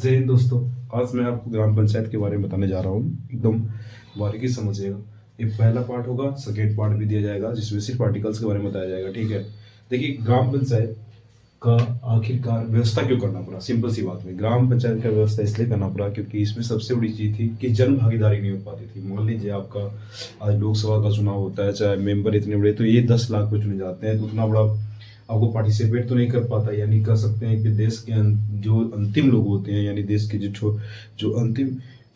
जय हिंद दोस्तों। आज मैं आपको ग्राम पंचायत के बारे में बताने जा रहा हूँ। एकदम बारीकी से समझिएगा। ये पहला पार्ट होगा, सेकेंड पार्ट भी दिया जाएगा जिसमें सिर्फ आर्टिकल्स के बारे में बताया जाएगा। ठीक है, देखिए ग्राम पंचायत का आखिरकार व्यवस्था क्यों करना पड़ा। सिंपल सी बात में ग्राम पंचायत का व्यवस्था इसलिए करना पड़ा क्योंकि इसमें सबसे बड़ी चीज़ थी कि जन भागीदारी नहीं हो पाती थी। मान लीजिए आपका आज लोकसभा का चुनाव होता है, चाहे मेंबर इतने बड़े, तो ये 10 लाख पे चुने जाते हैं, तो उतना बड़ा आपको पार्टिसिपेट तो नहीं कर पाता। यानी कह सकते हैं कि देश के जो अंतिम लोग होते हैं, यानी देश के जो अंतिम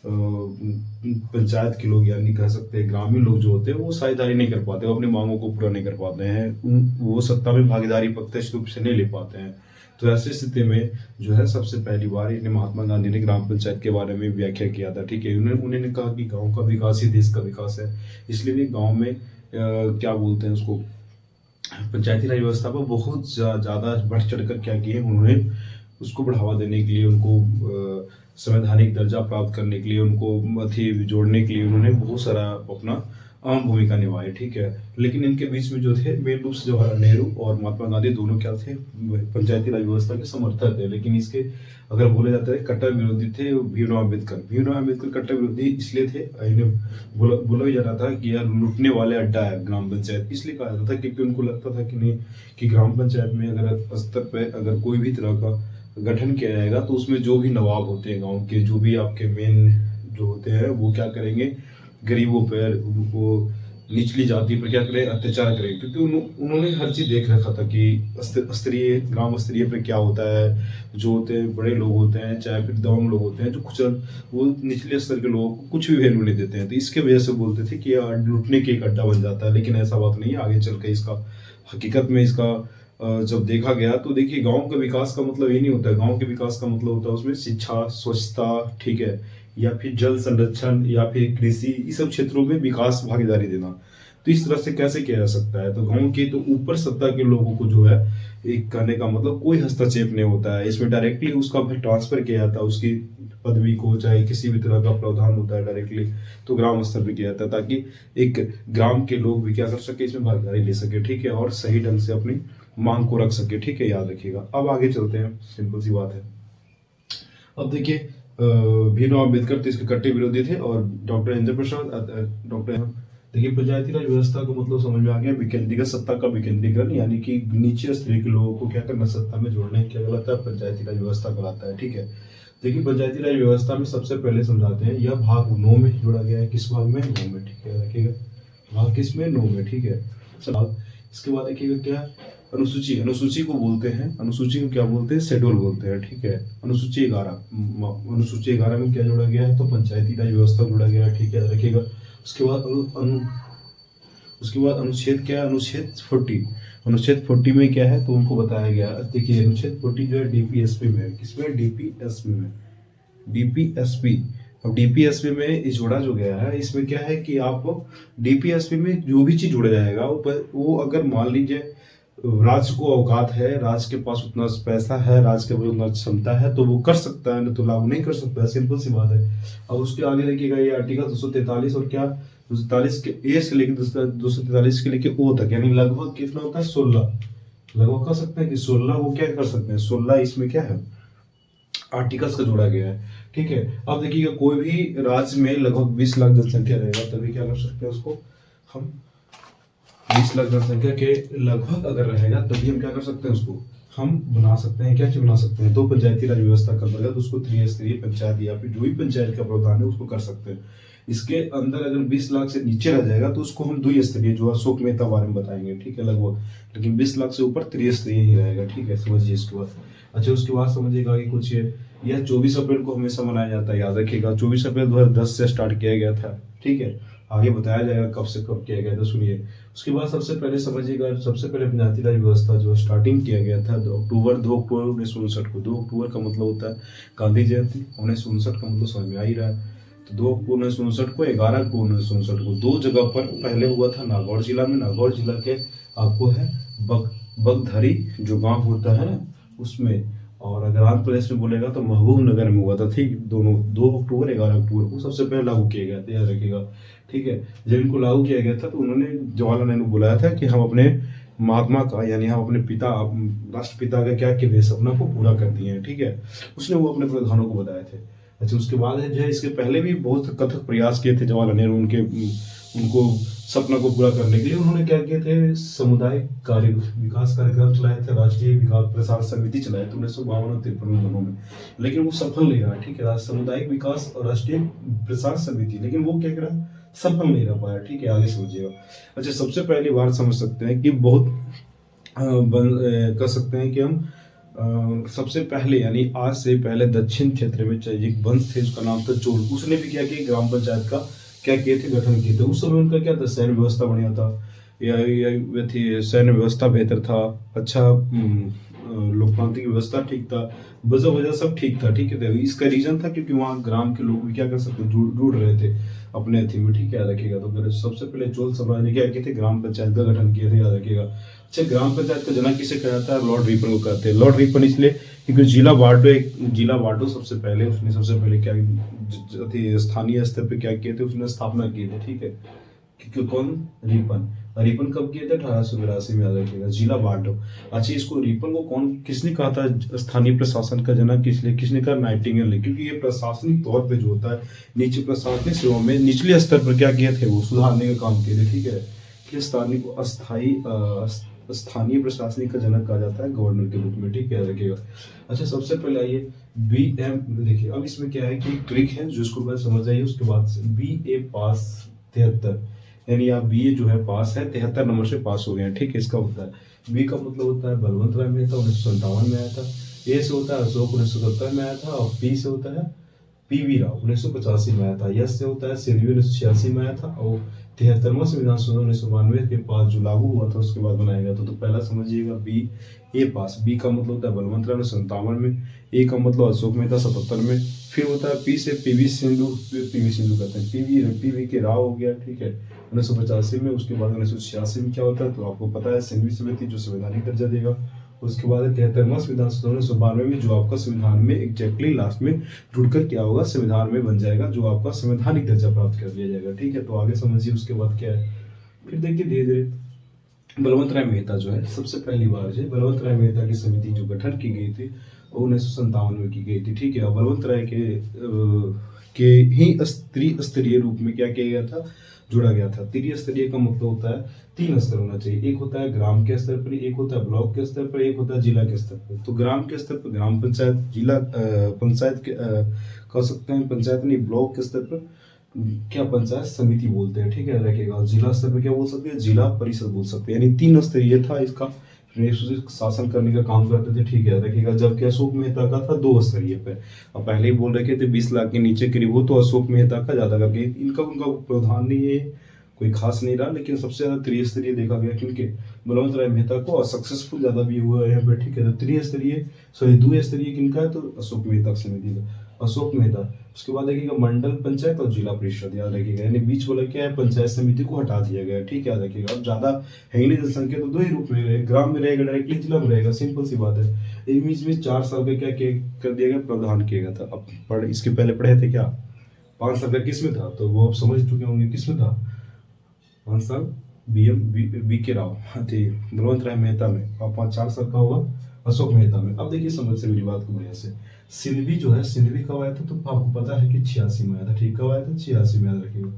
पंचायत के लोग, यानी कह सकते हैं ग्रामीण लोग जो होते हैं, वो साझेदारी नहीं कर पाते, वो अपनी मांगों को पूरा नहीं कर पाते हैं, वो सत्ता में भागीदारी प्रत्यक्ष रूप से नहीं ले पाते हैं। तो ऐसी स्थिति में जो है सबसे पहली बार इन्हें महात्मा गांधी ने ग्राम पंचायत के बारे में व्याख्या किया था। ठीक है, उन्होंने कहा कि गांव का विकास ही देश का विकास है। इसलिए गांव में क्या बोलते हैं उसको, पंचायती राज व्यवस्था पर बहुत ज़्यादा बढ़ चढ़ कर क्या किए उन्होंने। उसको बढ़ावा देने के लिए, उनको संवैधानिक दर्जा प्राप्त करने के लिए, उनको अथी जोड़ने के लिए उन्होंने बहुत सारा अपना अहम भूमिका निभाई। ठीक है, लेकिन इनके बीच में जो थे मेन रूप से जवाहरलाल नेहरू और महात्मा गांधी दोनों क्या थे, पंचायती राज व्यवस्था के समर्थक थे। लेकिन इसके अगर बोले जाते हैं कट्टर विरोधी थे भीमराव अम्बेडकर। भीमराव अम्बेडकर कट्टर विरोधी इसलिए थे, इन्हें बोला भी जा रहा था कि यार लूटने वाले अड्डा है ग्राम पंचायत। इसलिए कहा जाता था क्योंकि उनको लगता था कि नहीं, कि ग्राम पंचायत में अगर स्तर पर अगर कोई भी तरह का गठन किया जाएगा तो उसमें जो भी नवाब होते हैं गाँव के, जो भी आपके मेन जो होते हैं, वो क्या करेंगे, गरीबों पर, उनको निचली जाति पर क्या करें, अत्याचार करें। क्योंकि उन्होंने हर चीज़ देख रखा था कि स्तरीय ग्राम स्तरीय पर क्या होता है। जो होते हैं बड़े लोग होते हैं, चाहे फिर दबंग लोग होते हैं, जो कुछ वो निचले स्तर के लोगों को कुछ भी वैल्यू नहीं देते हैं। तो इसके वजह से बोलते थे कि यह लूटने की एक अड्डा बन जाता है। लेकिन ऐसा बात नहीं है। आगे चल के इसका हकीकत में इसका जब देखा गया तो देखिए गांव के विकास का मतलब ये नहीं होता है। गांव के विकास का मतलब होता है उसमें शिक्षा, स्वच्छता, ठीक है, या फिर जल संरक्षण, या फिर कृषि, इस सब क्षेत्रों में विकास भागीदारी देना। तो इस तरह से कैसे किया जा सकता है। तो गांव के तो ऊपर सत्ता के लोगों को जो है, एक कहने का मतलब कोई हस्तक्षेप नहीं होता है इसमें। डायरेक्टली उसका फिर ट्रांसफर किया जाता है, उसकी पदवी को, चाहे किसी भी तरह का प्रावधान होता है डायरेक्टली तो ग्राम स्तर पर किया जाता है, ताकि एक ग्राम के लोग भी क्या कर सके, इसमें भागीदारी ले सके। ठीक है, और सही ढंग से अपनी मांग को रख सके। ठीक है, याद रखिएगा। अब आगे चलते हैं, सिंपल सी बात है। अब देखिए भीमराव अम्बेडकर तो इसके कट्टे विरोधी थे, और डॉक्टर इंद्र प्रसाद, डॉक्टर, देखिए पंचायती राज व्यवस्था का मतलब समझ में आ गया, विकेंद्रीकृत सत्ता का विकेंद्रीकरण, यानी कि नीचे स्तरीय के लोगों को क्या करना, सत्ता में जोड़ने क्या कहलाता है, पंचायती राज व्यवस्था कहलाता है। ठीक है, देखिए पंचायती राज व्यवस्था में सबसे पहले समझाते हैं, यह भाग 9 में जोड़ा गया है। किस भाग में, 9 में। ठीक है, रखिएगा भाग किस में, 9 में। ठीक है, चलो इसके बाद देखिएगा क्या, अनुसूची। अनुसूची को बोलते हैं, अनुसूची को क्या बोलते हैं, शेड्यूल बोलते हैं। ठीक है, अनुसूची 11, अनुसूची 11 में क्या जोड़ा गया है, तो पंचायती राज व्यवस्था जोड़ा गया है। ठीक है, रखिएगा। उसके बाद उसके बाद अनुच्छेद क्या है, अनुच्छेद 40। अनुच्छेद 40 में क्या है, तो उनको बताया गया। देखिए अनुच्छेद 40 जो है डीपीएसपी में है। किसमें, डीपीएसपी में, डीपीएसपी। अब डीपीएसपी में इस जोड़ा जो गया है, इसमें क्या है कि आप डीपीएसपी में जो भी चीज जोड़ा जाएगा वो अगर मान लीजिए राज्य को औकात है, राज्य के पास उतना पैसा है, राज्य के पास उतना क्षमता है, तो वो कर सकता है, नहीं तो लागू नहीं कर सकता है। सिंपल सी बात है। अब उसके आगे देखिएगा, ये आर्टिकल 243 और क्या, 243 के ए से लेकर 243 के लेके ओ तक, यानी लगभग कितना होता है, 16। लगभग कह सकते हैं कि 16 वो क्या कर सकते हैं, 16 इसमें क्या है, आर्टिकल्स का जोड़ा गया है। ठीक है, अब देखिएगा कोई भी राज्य में लगभग 20 लाख जनसंख्या रहेगा, तभी क्या कर सकते हैं उसको हम, 20 लाख जनसंख्या के लगभग अगर रहेगा तभी हम क्या कर सकते हैं, उसको हम बना सकते हैं, क्या चीज बना सकते हैं, तो पंचायती राज व्यवस्था का अंतर्गत उसको त्रिस्तरीय पंचायत या फिर जो भी पंचायत का प्रावधान है उसको कर सकते हैं। इसके अंदर अगर 20 लाख से नीचे रह जाएगा तो उसको हम द्विस्तरीय, जो अशोक मेहता बारे में बताएंगे। ठीक है, लगभग, लेकिन 20 लाख से ऊपर त्रिस्तरीय ही रहेगा। ठीक है, समझिए इसके बाद। अच्छा, उसके बाद समझिएगा कि कुछ यह 24 अप्रैल को हमेशा मनाया जाता है, याद रखिएगा। 24 अप्रैल 2010 से स्टार्ट किया गया था। ठीक है, आगे बताया जाएगा कब से कब किया गया था, सुनिए। उसके बाद सबसे पहले समझिएगा, सबसे पहले पंचायती राज व्यवस्था जो स्टार्टिंग किया गया था 2 अक्टूबर 1959 को। 2 अक्टूबर का मतलब होता है गांधी जयंती, 1959 का मतलब समझ में आ ही रहा है। तो 2 अक्टूबर 1959 को, 11 अक्टूबर 1959 को, 2 जगह पर पहले हुआ था नागौर जिला में। नागौर जिला के आपको है बगधरी जो गांव होता है ना, उसमें। और अगर आंध्र प्रदेश में बोलेगा तो महबूब नगर में हुआ था। ठीक, दोनों 2 अक्टूबर 11 अक्टूबर को सबसे पहले लागू किया गया था, याद रखिएगा। ठीक है, जब इनको लागू किया गया था तो उन्होंने जवाहरलाल नेहरू बुलाया था कि हम अपने महात्मा का, यानी हम अपने पिता राष्ट्रपिता का क्या किए सपना को पूरा कर दिए हैं, ठीक है। उसने वो अपने प्रधानों को बताए थे। अच्छा, उसके बाद है जो है, इसके पहले भी बहुत कथक प्रयास किए थे जवाहरलाल नेहरू उनके उनको सपना को पूरा करने के लिए। उन्होंने क्या किए थे, सामुदायिक कार्य विकास कार्यक्रम चलाए थे, राष्ट्रीय विकास प्रसार समिति चलाए थे 1952 और 53 दोनों में, लेकिन वो सफल नहीं रहा, ठीक है। सामुदायिक विकास और राष्ट्रीय प्रसार समिति, लेकिन वो क्या करा, सफल नहीं रह पाया, ठीक है। आगे समझिएगा। अच्छा, सबसे पहली बार समझ सकते हैं कि बहुत कर सकते हैं कि हम सबसे पहले, यानी आज से पहले दक्षिण क्षेत्र में एक वंश थे, उसका नाम था चोल। उसने भी क्या किया, ग्राम पंचायत का क्या किए थे, गठन किए थे। उस समय उनका क्या था, सैन्य व्यवस्था बढ़िया था, या थी सैन्य व्यवस्था बेहतर था, अच्छा लोकतांत्रिक व्यवस्था ठीक था, वजह वजह सब ठीक था, ठीक है। तो इसका रीजन था क्योंकि वहाँ ग्राम के लोग भी क्या कर सकते, जुड़ रहे थे अपने अथी में, ठीक है, याद रखिएगा। तो सबसे पहले चोल समाज ने क्या किए थे, ग्राम पंचायत का गठन किए थे, याद रखिएगा। अच्छा, ग्राम पंचायत का जनक किसे कहा जाता है, लॉर्ड रिपन को कहते हैं। लॉर्ड रिपन इसलिए क्योंकि जिला वार्डो सबसे पहले क्या स्थानीय स्तर पे क्या किए थे, उसने स्थापना किए थे, ठीक है। क्योंकि कौन, रिपन। रिपन कब किए थे, 1882 में, याद रखिएगा, जिला वार्डो। अच्छा, इसको रिपन को कौन किसने कहा था स्थानीय प्रशासन का जनक, इसलिए किसने कहा, नाइटिंगेल ने। क्योंकि ये प्रशासनिक तौर पे जो होता है, नीचे प्रशासनिक सेवा में निचले स्तर पर क्या किए थे, वो सुधारने का काम किए थे, ठीक है। कि स्थानीय को स्थानीय प्रशासनिक का जनक कहा जाता है गवर्नर के रूप में, ठीक है, याद रखिएगा। अच्छा, सबसे पहले आइए BM देखिए। अब इसमें क्या है कि ट्रिक है जो इसको पहले समझ जाइए, उसके बाद BA पास 73, यानी आप BA जो है पास है 73 नंबर से पास हो गए हैं, ठीक है। इसका होता है B का मतलब होता है बलवंत राय मेहता, 1957 में आया था। A से होता है अशोक, 1970 में आया था। और P से होता है PV राव, 1985 में आया था। यस से होता है सिंघवी, 1986 में आया था। और 73वां संविधान संशोधन 1992 के पास जो लागू हुआ था, उसके बाद बनाया गया था। तो पहला समझिएगा BA पास। B का मतलब होता है बलवंत राय, 1957 में। A का मतलब अशोक मेहता, 77 में। फिर होता है P से PV सिंधु, PV सिंधु कहते हैं, PV के राव हो गया, ठीक है, 1985 में। उसके बाद 1986 में क्या होता है, तो आपको पता है सिंघवी समिति जो संवैधानिक दर्जा देगा। उसके बाद 73वां संविधान संशोधन 1992 में, जो आपका संविधान में एग्जैक्टली लास्ट में जुड़कर क्या होगा, संविधान में बन जाएगा, जो आपका संवैधानिक दर्जा प्राप्त कर लिया जाएगा, ठीक है। तो आगे समझिए उसके बाद क्या है। फिर देखिए धीरे धीरे बलवंत राय मेहता जो है, सबसे पहली बार जो बलवंत राय मेहता की समिति जो गठन की गई थी, वो 1957 में की गई थी, ठीक है। और बलवंत राय के ही त्रिस्तरीय रूप में क्या किया गया था, जोड़ा गया था। त्रिस्तरीय का मतलब होता है 3 स्तर होना चाहिए। एक होता है ग्राम के स्तर पर, एक होता है ब्लॉक के स्तर पर, एक होता है जिला के स्तर पर। तो ग्राम के स्तर पर ग्राम पंचायत, जिला पंचायत के कह सकते हैं पंचायत नहीं, ब्लॉक के स्तर पर क्या पंचायत समिति बोलते हैं, ठीक है, रखेगा। और जिला स्तर पर क्या बोल सकते हैं, जिला परिषद बोल सकते हैं। यानी 3 स्तरीय था इसका, शासन करने का काम करते थे, ठीक है, रखिएगा। जबकि अशोक मेहता का था 2 स्तरीय पे। अब पहले ही बोल रखे थे 20 लाख के नीचे करीब हो, तो अशोक मेहता का ज्यादा करके इनका उनका प्रावधान नहीं है, कोई खास नहीं रहा। लेकिन सबसे ज्यादा त्रिस्तरीय देखा गया क्योंकि बलवंत राय मेहता को, और सक्सेसफुल ज्यादा भी हुआ है यहाँ पे, ठीक है। तो त्रिस्तरीय सॉरी 2 स्तरीय किनका है, तो अशोक मेहता समिति का, अशोक मेहता। उसके बाद देखिएगा मंडल पंचायत और जिला परिषद, याद रखिएगा। यानी बीच वाला क्या है, पंचायत समिति को हटा दिया गया, ठीक है, याद रखिएगा। अब ज्यादा है ही नहीं जनसंख्या, तो 2 ही रूप में रहेगा, ग्राम में रहेगा डायरेक्टली, जिला में रहेगा, सिंपल सी बात है। इन बीच में 4 साल का क्या कर दिया गया, प्रावधान किया गया था। अब इसके पहले पढ़े थे क्या, 5 साल का किस में था, तो वो आप समझ चुके होंगे किस में था, 5 साल बी के राव थे बलवंत राय मेहता में, और 4 साल का होगा अशोक मेहता में। अब देखिए समझ से मेरी बात को बढ़िया से। सिंधवी जो है, सिंधवी कब आया था, तो आपको पता है कि 86 में आया था, ठीक, कब आया था, 86 में, याद रखिएगा।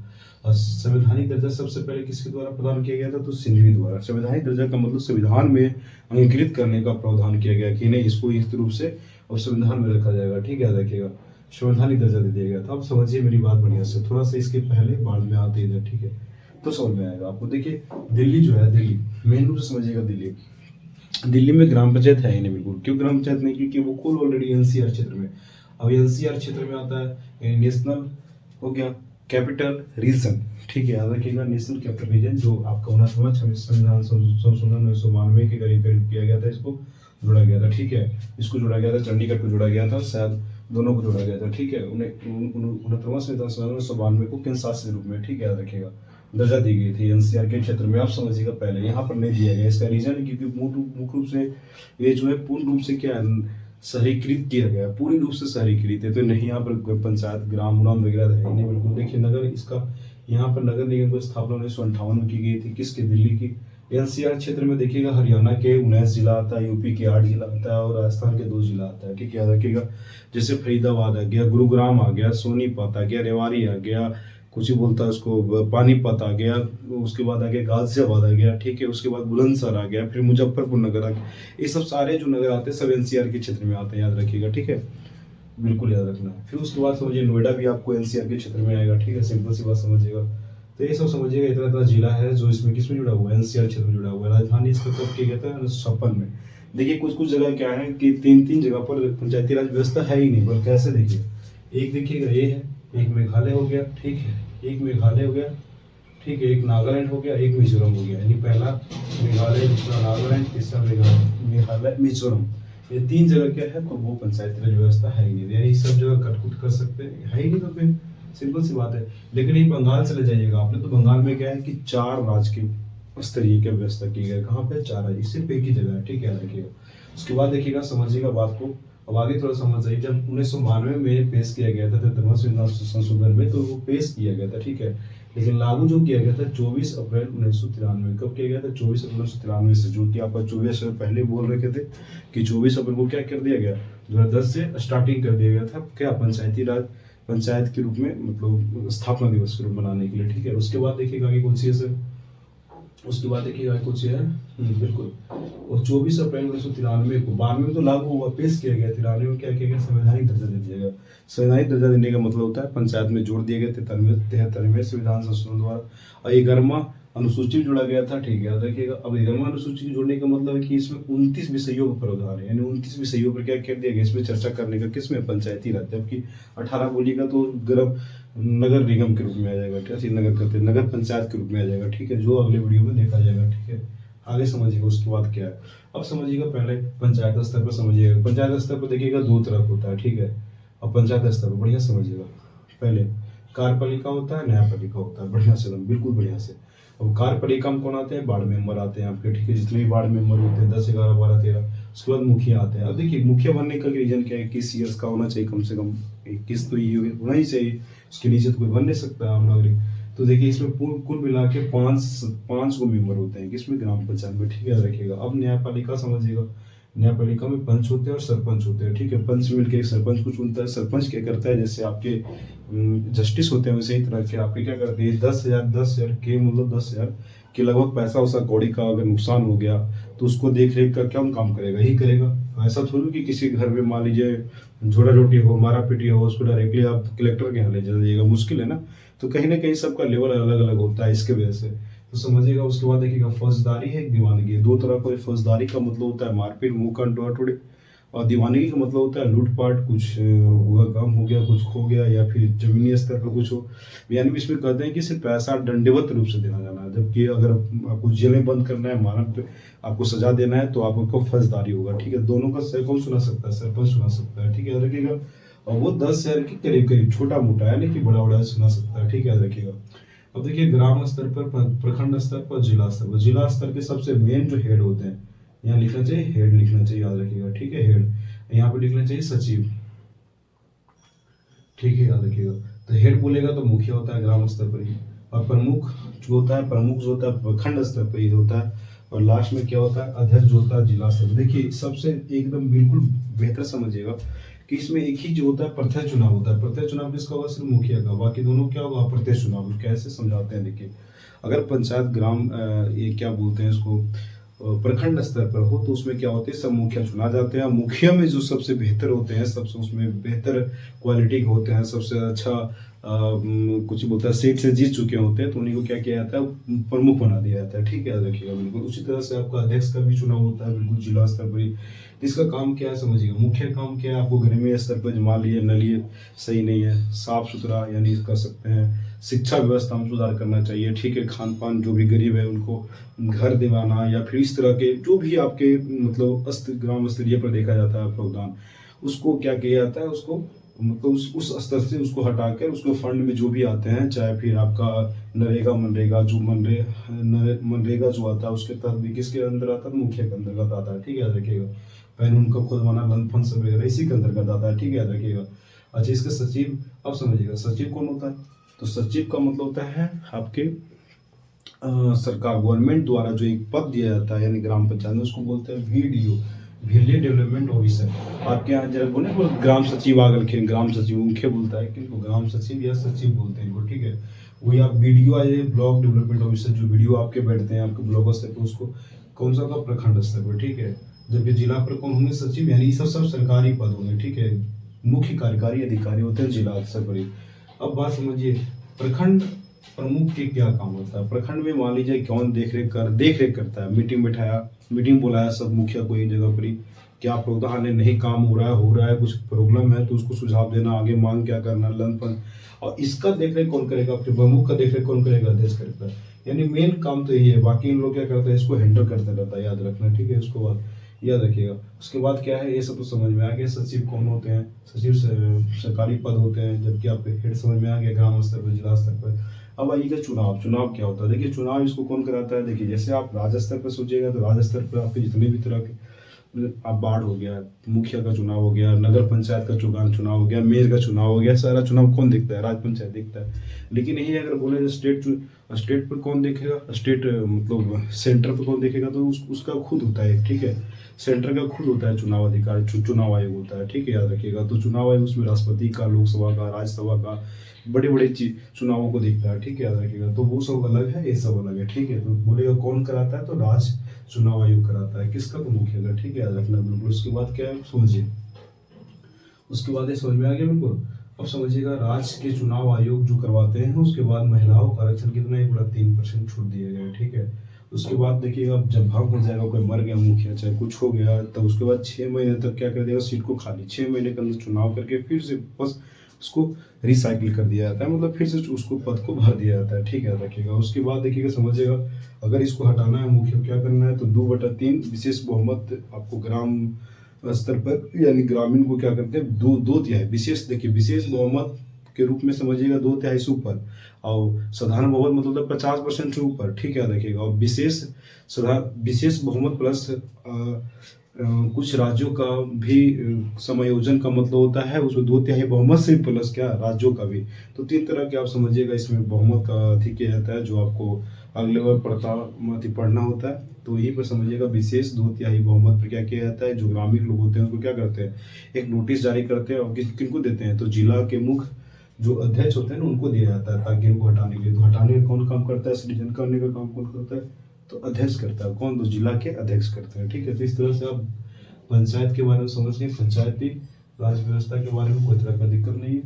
और संवैधानिक दर्जा सबसे पहले किसके द्वारा प्रदान किया गया था, तो सिंधवी द्वारा। संवैधानिक दर्जा का मतलब संविधान में अंगीकृत करने का प्रावधान किया गया कि नहीं, इसको इस रूप से और संविधान में रखा जाएगा, ठीक है, याद रखिएगा। संवैधानिक दर्जा दे दिया गया था। अब समझिए मेरी बात बढ़िया से, थोड़ा सा इसके पहले बाद में आते इधर, ठीक है, तो समझ में आएगा आपको। देखिए दिल्ली जो है, दिल्ली मेन रूप से समझिएगा। दिल्ली में ग्राम पंचायत है ही नहीं, बिल्कुल। क्यों ग्राम पंचायत नहीं, क्योंकि वो कुल ऑलरेडी एनसीआर क्षेत्र में। अब एनसीआर क्षेत्र में आता है नेशनल हो गया कैपिटल रीजन, ठीक है, याद रखिएगा। नेशनल कैपिटल रीजन जो आपका 19वां संविधान संशोधन 1992 के करीब किया गया था, इसको जोड़ा गया था, ठीक है। इसको जोड़ा गया था, चंडीगढ़ को जोड़ा गया था, शायद दोनों को जोड़ा गया था, ठीक है। 19वां संविधान संशोधन 1992 को केंद्र शासित रूप में, ठीक है, याद रखिएगा, दर्जा दी गई थी एनसीआर के क्षेत्र में। आप समझिएगा पहले यहाँ पर नहीं दिया गया। इसका रीजन है क्योंकि मुख्य रूप से ये जो है पूर्ण रूप से क्या है, शहरीकृत किया गया, पूरी रूप से शहरीकृत है। तो नहीं यहाँ पर पंचायत ग्राम वगैरह है नहीं, बिल्कुल। देखिए नगर, इसका यहाँ पर नगर निगम की स्थापना 1958 में की गई थी, किसके, दिल्ली की। एनसीआर क्षेत्र में देखिएगा हरियाणा के 19 जिला आता है, यूपी के 8 जिला आता है और राजस्थान के 2 जिला आता है। ठीक है, याद रखिएगा। जैसे फरीदाबाद आ गया, गुरुग्राम आ गया, सोनीपत आ गया, रेवाड़ी आ गया, कुछ ही बोलता है उसको, पानीपत आ गया, उसके बाद आ गया गाजियाबाद आ गया। ठीक है, उसके बाद बुलंदशहर आ गया, फिर मुजफ्फरपुर नगर आ गया। ये सब सारे जो नगर आते हैं सब एनसीआर के क्षेत्र में आते हैं, याद रखिएगा। ठीक है, बिल्कुल याद रखना है। फिर उसके बाद समझिए नोएडा भी आपको एनसीआर के क्षेत्र में आएगा। ठीक है, सिंपल सी बात समझिएगा। तो ये सब समझिएगा, इतना इतना जिला है जो इसमें किसमें जुड़ा हुआ है, एनसीआर क्षेत्र में जुड़ा हुआ है। राजधानी इसका कब किया गया था, 1956 में। देखिए कुछ कुछ जगह क्या है कि तीन तीन जगह पर पंचायती राज व्यवस्था है ही नहीं, बल्कि कैसे देखिए, एक देखिएगा ये है, एक मेघालय हो गया। ठीक है, एक मेघालय हो गया। ठीक है, एक नागालैंड हो गया, एक मिजोरम हो गया। यानी पहला मेघालय, दूसरा नागालैंड, तीसरा मेघालय मिजोरम। ये 3 जगह क्या है, तो वो पंचायती राज व्यवस्था है ही नहीं। यानी सब जगह कटकुट कर सकते हैं, है ही नहीं, तो फिर सिंपल सी बात है। लेकिन ये बंगाल चले जाइएगा आपने, तो बंगाल में क्या है कि 4 राज्य की स्तरीय की व्यवस्था की गई है। कहाँ पे, 4 राज्य, सिर्फ एक ही जगह है। ठीक है, याद रखिएगा। उसके बाद देखिएगा, समझिएगा बात को। अब आगे थोड़ा समझ जाइए। जब 1992 में पेश किया गया था 13वां संविधान संशोधन में, तो वो पेश किया गया था। ठीक है, लेकिन लागू जो किया गया था 24 अप्रैल 1993। कब किया गया था, 24 अप्रैल 1993 से। जो कि आप 24 से पहले बोल रखे थे कि 24 अप्रैल को क्या कर दिया गया, 2010 से स्टार्टिंग कर दिया गया था क्या, पंचायती राज, पंचायत के रूप में, मतलब स्थापना दिवस के रूप मनाने के लिए। ठीक है, उसके बाद देखिएगा आगे कौन सी है सर, उसके बाद देखिएगा कौन सी है, बिल्कुल। और 24 अप्रैल 1993 को, 92 में तो लागू हुआ, पेश किया गया। 93 में क्या किया गया, संवैधानिक दर्जा दे दिया गया। संवैधानिक दर्जा देने का मतलब होता है पंचायत में जोड़ दिए गए 73वें संविधान संशोधन द्वारा, और 11वां अनुसूची जोड़ा गया था। ठीक है, याद रखिएगा। अब 11वां अनुसूची जोड़ने का मतलब है कि इसमें 29 विषयों पर प्रावधान है, यानी 29 विषयों पर क्या कर दिया गया, इसमें चर्चा करने का, किसमें, पंचायती राज। जबकि 18 बोलिएगा तो गर्भ नगर निगम के रूप में आ जाएगा। ठीक है, नगर करते नगर पंचायत के रूप में आ जाएगा। ठीक है, जो अगले वीडियो में देखा जाएगा। ठीक है, आगे समझिएगा। उसके बाद क्या है, अब समझिएगा, पहले पंचायत स्तर पर समझिएगा। पंचायत स्तर पर देखिएगा 2 तरफ होता है। ठीक है, अब पंचायत स्तर पर बढ़िया समझिएगा। पहले कार्यपालिका होता है, न्यायपालिका होता है। बढ़िया से, बिल्कुल बढ़िया से। अब कार्यपालिका में कौन आते हैं, वार्ड मेंबर आते हैं आपके। ठीक है, जितने भी वार्ड मेंबर होते हैं 10, 11, 12, 13। उसके बाद मुखिया आते हैं। अब देखिए मुखिया बनने का रीजन क्या है, 21 ईयर्स का होना चाहिए, कम से कम 21 तो ये होना ही चाहिए। उसके नीचे तो कोई बन नहीं सकता आम नागरिक। तो देखिए इसमें कुल मिला के 5 गो मेंबर होते हैं, किसमें, ग्राम पंचायत में। ठीक है, याद रखिएगा। अब न्यायपालिका समझिएगा। न्यायपालिका में पंच होते हैं और सरपंच होते हैं। ठीक है, पंच मिलकर एक सरपंच को चुनता है। सरपंच क्या करता है, जैसे आपके जस्टिस होते हैं वैसे ही तरह के आपके क्या करते हैं, 10,000 के, मतलब 10,000 के लगभग पैसा उसा कौड़ी का अगर नुकसान हो गया तो उसको देख रेख का क्या काम करेगा, ही करेगा। ऐसा थोड़ी कि किसी घर में मान लीजिए झोड़ा रोटी हो, मारा पीटी हो, उसको डायरेक्टली आप कलेक्टर के यहाँ ले जाइएगा, मुश्किल है ना। तो कहीं ना कहीं सबका लेवल अलग अलग होता है, इसके वजह से तो समझिएगा। उसके बाद देखिएगा फौजदारी है, एक दीवानगी है। 2 तरह का। फौजदारी का मतलब होता है मारपीट, मुंह कान टोड़े, और दीवानगी का मतलब होता है लूटपाट, कुछ हुआ काम हो गया, कुछ खो गया, या फिर जमीनी स्तर पर कुछ हो। यानी इसमें कहते हैं कि सिर्फ पैसा दंडवत रूप से देना जाना है। जबकि अगर आपको जेल में बंद करना है, मानव पे आपको सजा देना है, तो आपको फौजदारी होगा। ठीक है, दोनों का कौन सुना सकता है, सरपंच सुना सकता है। ठीक है, याद रखिएगा। और वो 10,000 के करीब करीब, छोटा मोटा है, नहीं कि बड़ा बड़ा सुना सकता है। ठीक है, याद रखिएगा। अब देखिए ग्राम स्तर पर, प्रखंड स्तर पर, जिला स्तर पर। जिला स्तर के सबसे मेन जो हेड होते हैं, यहाँ लिखना चाहिए हेड, लिखना चाहिए, याद रखिएगा। ठीक है, हेड। यहाँ पे लिखना चाहिए सचिव। ठीक है, याद रखिएगा। तो हेड बोलेगा तो मुखिया होता है ग्राम स्तर पर ही, और प्रमुख जो होता है, प्रमुख जो होता है प्रखंड स्तर पर ही होता है, और लास्ट में क्या होता है, अध्यक्ष जो होता है जिला स्तर। देखिए सबसे एकदम बिल्कुल बेहतर समझिएगा कि इसमें एक ही जो होता है प्रत्यक्ष चुनाव होता है। प्रत्यक्ष चुनाव किसका होगा, सिर्फ मुखिया का। बाकी दोनों क्या होगा, अप्रत्यक्ष चुनाव। कैसे समझाते हैं देखिए, अगर पंचायत ग्राम ये क्या बोलते हैं इसको, प्रखंड स्तर पर हो, तो उसमें क्या होते हैं, सब मुखिया चुना जाते हैं। मुखिया में जो सबसे बेहतर होते हैं, सबसे उसमें बेहतर क्वालिटी के होते हैं, सबसे अच्छा कुछ बोलता है सीट से जीत चुके होते हैं, तो उन्हीं को क्या किया जाता है, प्रमुख बना दिया जाता है। ठीक है, याद रखिएगा। बिल्कुल उसी तरह से आपका अध्यक्ष का भी चुनाव होता है, बिल्कुल जिला स्तर पर ही। इसका काम क्या है समझिएगा, मुख्य काम क्या है, आपको ग्रामीण स्तर पर मान लीजिए नलिए सही नहीं है, साफ सुथरा यानी कर सकते हैं, शिक्षा व्यवस्था में सुधार करना चाहिए। ठीक है, खान पान, जो भी गरीब है उनको घर दिलाना, या फिर इस तरह के जो भी आपके मतलब ग्राम स्तरीय पर देखा जाता है प्रावधान, उसको क्या किया जाता है, उसको मतलब उस स्तर से उसको हटाकर उसको फंड में जो भी आते हैं, चाहे फिर आपका नरेगा मनरेगा जो मनरेगा जो आता है उसके तहत भी किसके अंदर आता है, मुखिया के अंतर्गत आता है। ठीक है, याद रखिएगा। पैन उनका खुद बना लन फंड सब वगैरह इसी के अंतर्गत आता है। ठीक है, याद रखिएगा। अच्छा, इसका सचिव, अब समझिएगा सचिव कौन होता है, तो सचिव का मतलब होता है आपके सरकार गवर्नमेंट द्वारा जो एक पद दिया जाता है यानी ग्राम पंचायत में, उसको बोलते हैं VDO, विलेज डेवलपमेंट ऑफिसर। आपके यहाँ जरा बोले वो ग्राम सचिव आगल खेल, ग्राम सचिव उनके बोलता है, किनको ग्राम सचिव या सचिव बोलते हैं इनको, ठीक है। वही आप BDO आ जाइए, ब्लॉक डेवलपमेंट ऑफिसर, जो BDO आपके बैठते हैं आपके ब्लॉक स्तर पर, उसको कौन सा होगा, प्रखंड स्तर पर, ठीक है। जबकि जिला पर कौन होंगे, सचिव, यानी ये सब सरकारी पद होंगे, ठीक है। मुख्य कार्यकारी अधिकारी होते हैं जिला स्तर पर ही। अब बात समझिए, प्रखंड प्रमुख के क्या काम होता है। प्रखंड में मान लीजिए कौन देख रेख करता है, मीटिंग बिठाया, मीटिंग बुलाया सब मुखिया को एक जगह पर ही, क्या प्रावधान है, नहीं काम हो रहा है, कुछ प्रॉब्लम है तो उसको सुझाव देना, आगे मांग क्या करना, लंपन, और इसका देख रेख कौन करेगा, फिर प्रमुख का देख रेख कौन करेगा, अध्यक्ष करेगा। यानी मेन काम तो यही है, बाकी इन लोग क्या करते हैं, इसको हैंडल करते रहता है, याद रखना, ठीक है। उसको बाद याद रखिएगा। उसके बाद क्या है, ये सब तो समझ में आ गया, सचिव कौन होते हैं, सचिव सरकारी पद होते हैं, जबकि आपके हेड समझ में आ गया, ग्राम स्तर पर, जिला स्तर पर। अब आइएगा चुनाव। चुनाव क्या होता है, देखिए चुनाव इसको कौन कराता है। देखिए जैसे आप राज्य स्तर पर सोचिएगा तो राज्य स्तर पर आपके जितने भी तरह के, आप वार्ड हो गया, मुखिया का चुनाव हो गया, नगर पंचायत का चुनाव हो गया, मेयर का चुनाव हो गया, सारा चुनाव कौन देखता है, राज्य पंचायत देखता है। लेकिन यही अगर बोले स्टेट पर कौन देखेगा, स्टेट मतलब सेंटर पर कौन देखेगा, तो उसका खुद होता है, ठीक है। सेंटर का खुद होता है चुनाव अधिकारी, चुनाव आयोग होता है, ठीक है, याद रखिएगा। तो चुनाव आयोग उसमें राष्ट्रपति का, लोकसभा का, राज्यसभा का, बड़े बड़े चुनावों को देखता है, ठीक है, याद रखिएगा। तो वो सब अलग है, ये सब अलग है, ठीक है। तो बोलेगा कौन कराता है, तो राज्य चुनाव आयोग कराता है, किसका, तो मुखिया का, ठीक है, याद रखना बिल्कुल। उसके बाद क्या है समझिए, उसके बाद ये समझ में आ गया बिल्कुल। अब समझिएगा, राज्य के चुनाव आयोग जो करवाते हैं, उसके बाद महिलाओं का आरक्षण कितना, 1/3% छूट दिए गए, ठीक है। उसके बाद देखिएगा, जब भाग हो जाएगा, कोई मर गया मुखिया, चाहे कुछ हो गया, तब उसके बाद 6 महीने तक क्या कर देगा, सीट को खाली, 6 महीने के अंदर चुनाव करके फिर से बस उसको रिसाइकिल कर दिया जाता है, मतलब फिर से उसको पद को भर दिया जाता है, ठीक है, रखिएगा। उसके बाद देखिएगा, समझिएगा, अगर इसको हटाना है मुखिया, क्या करना है, तो 2/3 विशेष बहुमत आपको ग्राम स्तर पर, यानी ग्रामीण को क्या करते हैं, दो तिहाई विशेष, देखिए विशेष बहुमत के रूप में समझिएगा 2/3 से ऊपर, और साधारण बहुमत मतलब 50% से ऊपर, ठीक है, रखिएगा। और विशेष बहुमत प्लस कुछ राज्यों का भी समायोजन का मतलब होता है, उसमें 2/3 बहुमत से प्लस क्या, राज्यों का भी। तो 3 तरह के आप समझिएगा इसमें बहुमत का अधिक किया जाता है, जो आपको अगले बार पढ़ना होता है। तो यहीं पर समझिएगा, विशेष 2/3 बहुमत पर क्या किया जाता है, जो ग्रामीण लोग होते हैं उनको क्या करते हैं, एक नोटिस जारी करते हैं, और किनको देते हैं, तो जिला के मुख्य जो अध्यक्ष होते हैं ना, उनको दिया जाता है, ताकि इनको हटाने के लिए। तो हटाने का कौन काम करता है, सृजन करने का काम कौन करता है, तो अध्यक्ष करता है, कौन, तो जिला के अध्यक्ष करते हैं, ठीक है। तो इस तरह से आप पंचायत के बारे में समझ गए, पंचायती राज व्यवस्था के बारे में कोई तरह का दिक्कत नहीं है।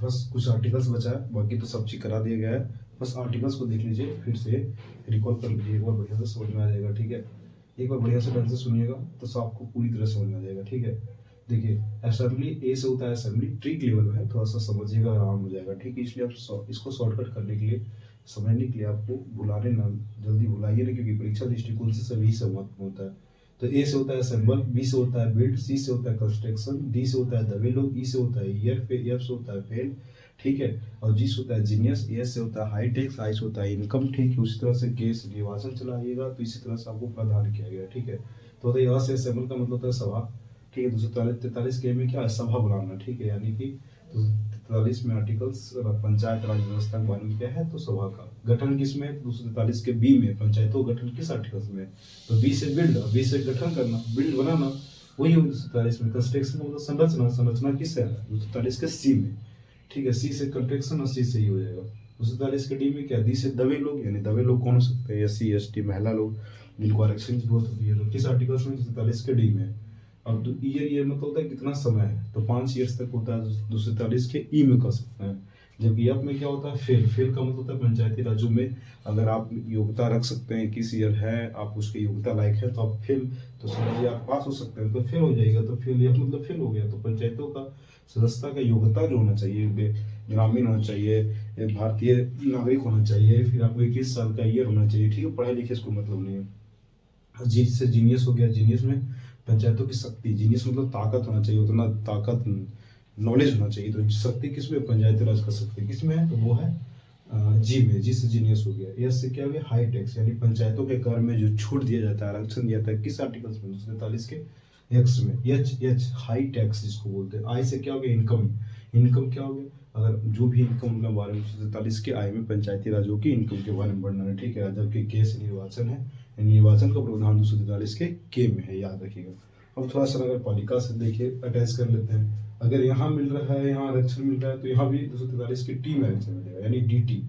बस कुछ आर्टिकल्स बचा है, बाकी तो सब चीज करा दिया गया है। बस आर्टिकल्स को देख लीजिए, फिर से रिकॉल कर लीजिए, एक बार बढ़िया से समझ में आ जाएगा, ठीक है। एक बार बढ़िया से ढंग से सुनिएगा तो सब आपको पूरी तरह समझ में आ जाएगा, ठीक है। देखिए, असेंबली ए से होता है, असेंबली ट्रिक लेवल में है, थोड़ा सा समझिएगा, आराम हो जाएगा, ठीक है। इसलिए आप इसको शॉर्टकट करने के लिए, समझने के लिए आपको बुलाने ना, जल्दी बुलाइए ना, क्योंकि परीक्षा दृष्टिकोण से सभी से महत्वपूर्ण होता है। तो ए से होता है असेंबल, बी से होता है बिल्ड, सी से होता है कंस्ट्रक्शन, डी से होता है दबे लोग, ई से होता है ईयर, एफ से होता है फेल, ठीक है। और जी से होता है जीनियस, एस से होता है हाई टेक्स, आई से होता है इनकम, ठीक है। उसी तरह से केस निर्वाचन चलाइएगा, तो इसी तरह से आपको प्रावधान किया गया, ठीक है। तो यहाँ से असेंबल का मतलब होता है सभा, ठीक है। 243 के में क्या है, सभा बुलाना, ठीक है। यानी कि 243 में आर्टिकल्स पंचायत राज व्यवस्था के बारे में क्या है, तो सभा का गठन किसमें, 243 के बी में पंचायतों गठन किस आर्टिकल्स में, तो बी से बिल्ड, बी से गठन करना, बिल्ड बनाना, वही 243 में। कंस्ट्रक्शन मतलब संरचना, संरचना किस है, 243 के सी में, ठीक है। सी से कंस्ट्रक्शन और सी से ही हो जाएगा। 243 के डी में क्या, डी से दबे लोग, यानी दबे लोग कौन हो सकते हैं, SC ST महिला लोग, जिनको आरक्षण की जरूरत होती है, तो किस आर्टिकल्स में, 243 के डी में। अब ईयर मतलब होता है कितना समय है, तो 5 ईयर्स तक होता है, 243 के ई में कर सकते हैं। जबकि एफ में क्या होता है, फेल का मतलब होता है पंचायती राज्यों में अगर आप योग्यता रख सकते हैं, किस ईयर है, आप उसकी योग्यता लायक है, तो आप फेल, तो समझिए आप पास हो सकते हैं, तो फेल हो जाएगा, तो फेल एफ मतलब फेल हो गया। तो पंचायतों का सदस्यता का योग्यता जो होना चाहिए, ग्रामीण होना चाहिए, भारतीय नागरिक होना चाहिए, फिर आपको 21 साल का ईयर होना चाहिए, ठीक है। पढ़े लिखे इसको मतलब नहीं है। जी से जीनियस हो गया, जीनियस में पंचायतों की शक्ति, जीनियस मतलब ताकत होना चाहिए, उतना ताकत नॉलेज होना चाहिए। तो शक्ति किसमें, पंचायती राज का शक्ति किसमें है, तो वो है जी में, जी से जीनियस हो गया। एस से क्या हो गया, हाई टैक्स, यानी पंचायतों के कर में जो छूट दिया जाता है, आरक्षण दिया जाता है, किस आर्टिकल्स में, 243 के एक्स में। एच हाई टैक्स जिसको बोलते हैं। आई से क्या हो गया, इनकम, इनकम क्या हो गया, अगर जो भी इनकम के बारे में 243 के आय में पंचायती राज्यों की इनकम के बारे में बढ़ना है, ठीक है, जबकि के से निर्वाचन है, निर्वाचन का प्रावधान 243 के में है, याद रखिएगा। अब थोड़ा सा नगर पालिका से देखिए अटैच कर लेते हैं। अगर यहाँ मिल रहा है, यहाँ आरक्षण मिल रहा है, तो यहाँ भी 243 की टी में आरक्षण मिलेगा, यानी डीटी।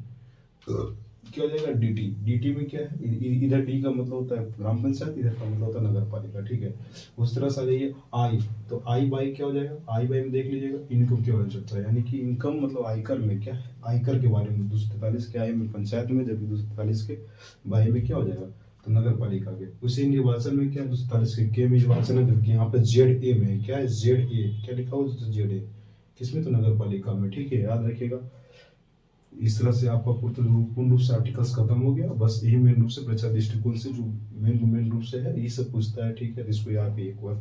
क्या हो जाएगा, डीटी। डीटी में क्या है, इधर डी का मतलब होता है ग्राम पंचायत, इधर का मतलब होता है नगर पालिका, ठीक है। उस तरह से आ जाइए आई, तो आई बाई क्या हो जाएगा, आई बाई में देख लीजिएगा इनकम के बारे में चलता है, यानी कि इनकम मतलब आयकर में क्या है, आयकर के बारे में 243 के आई में पंचायत में, जबकि 243 के बाई में क्या हो जाएगा, तो नगर पालिका के। उसी निर्वाचन में क्या है, 243 के में निर्वाचन है, जबकि यहाँ पे जेड ए में क्या है, जेड ए क्या लिखा हुआ है, जेड ए किसमें, तो नगर पालिका में, ठीक है, याद रखिएगा। इस तरह से आपका पूर्ण रूप से आर्टिकल्स खत्म हो गया। बस यही मेन रूप से परीक्षा दृष्टिकोण से जो मेन रूप से है, यही सब पूछता है, ठीक है। इसको यहाँ पे एक बार